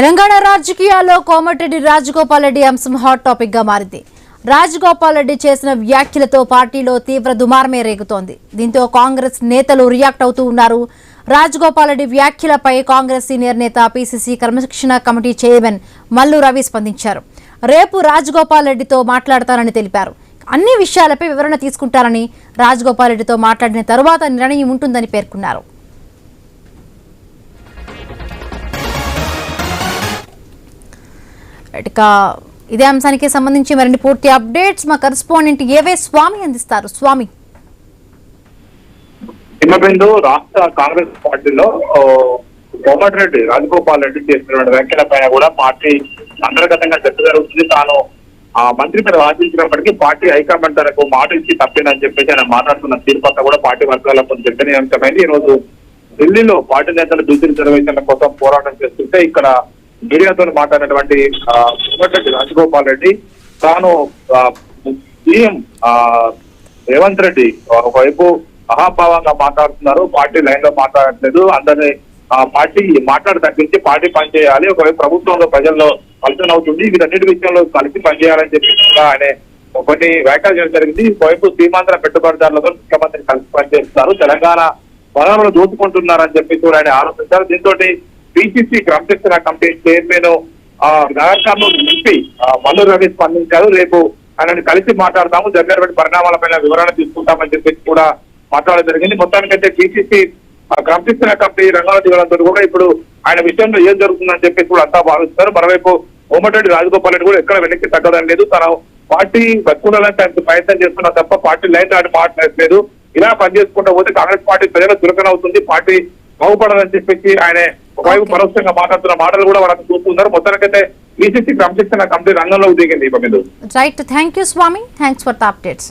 తెలంగాణ రాజకీయాల్లో కోమటిరెడ్డి రాజగోపాల్ రెడ్డి అంశం hot topic గా మారింది. రాజగోపాల్ రెడ్డి చేసిన వ్యాఖ్యలతో పార్టీలో తీవ్ర దుమారమే రేగుతోంది. దీంతో కాంగ్రెస్ నేతలు రియాక్ట్ అవుతూ ఉన్నారు. రాజగోపాల్ రెడ్డి వ్యాఖ్యలపై కాంగ్రెస్ సీనియర్ నేత పీసీసీ క్రమశిక్షణ కమిటీ చైర్మన్ మల్లు రవి స్పందించారు. రేపు రాజగోపాల్ రెడ్డితో మాట్లాడతారని తెలిపారు. అన్ని విషయాలపై వివరణ తీసుకుంటారని, రాజగోపాల్ రెడ్డితో మాట్లాడిన తరువాత నిర్ణయం ఉంటుందని పేర్కొన్నారు. ఇదే అంశానికి సంబంధించి మరిన్ని పూర్తి అప్డేట్స్ మా కరెస్పాండెంట్ ఏవే స్వామి అందిస్తారు. స్వామి, హిమబిందు రాష్ట్ర కాంగ్రెస్ పార్టీలో కోమటిరెడ్డి రాజగోపాల్ రెడ్డి చేసినటువంటి వ్యాఖ్యల పైన కూడా పార్టీ అంతర్గతంగా చర్చ జరుగుతుంది. తాను మంత్రి పదవి ఆశించినప్పటికీ పార్టీ హైకమాండ్ తనకు మాట ఇచ్చి తప్పిందని చెప్పేసి ఆయన మాట్లాడుతున్న తీర్పంతా కూడా పార్టీ వర్గాలకు చర్చనీయాంశమైంది. ఈ రోజు ఢిల్లీలో పార్టీ నేతలు దూసిరి నిర్వహించడం కోసం పోరాటం చేస్తుంటే ఇక్కడ మీడియాతో మాట్లాడినటువంటి కోమటిరెడ్డి రాజగోపాల్ రెడ్డి తాను సీఎం రేవంత్ రెడ్డి ఒకవైపు అహాభావంగా మాట్లాడుతున్నారు, పార్టీ లైన్ లో మాట్లాడట్లేదు, అందరినీ పార్టీ మాట్లాడి తగ్గించి పార్టీ పనిచేయాలి, ఒకవైపు ప్రభుత్వంలో ప్రజల్లో కల్చన అవుతుంది, వీటన్నిటి విషయంలో కలిసి పనిచేయాలని చెప్పి ఆయన కొన్ని వ్యాఖ్యలు చేయడం జరిగింది. ఒకవైపు సీమాంధ్ర పెట్టుబడిదారులతో ముఖ్యమంత్రి కలిసి పనిచేస్తున్నారు, తెలంగాణ వనరులు దోచుకుంటున్నారని చెప్పి కూడా ఆయన ఆరోపించారు. దీంతో పీసీసీ క్రమశిక్షణ committee chairman Nagarkurnool MP Mallu Ravi స్పందించారు. రేపు ఆయనని కలిసి మాట్లాడతాము, జరిగినటువంటి పరిణామాలపైన వివరణ తీసుకుంటామని చెప్పేసి కూడా మాట్లాడడం జరిగింది. మొత్తానికైతే పీసీసీ క్రమశిక్షణ కమిటీ రంగంలో దిగడంతో కూడా ఇప్పుడు ఆయన విషయంలో ఏం జరుగుతుందని చెప్పేసి కూడా అంతా భావిస్తారు. మరోవైపు కోమటిరెడ్డి రాజగోపాల్ రెడ్డి కూడా ఎక్కడ వెనక్కి తగ్గడం లేదు, తన పార్టీ బతుకులని ప్రయత్నం చేస్తున్నా తప్ప పార్టీ లైన్ దాటి మాట్లాడలేదు. ఇలా పనిచేసుకుంటూ పోతే కాంగ్రెస్ పార్టీ ప్రజలకు చులకన అవుతుంది, పార్టీ బాగుపడాలని చెప్పేసి ఆయన ఒకవైపు పరోక్షంగా మాట్లాడుతున్న మాటలు కూడా వాళ్ళకి చూస్తున్నారు. మొత్తానికైతే పీసీసీ క్రమశిక్షణ కమిటీ రంగంలోకి దిగింది. Right, thank you Swami, thanks for the updates.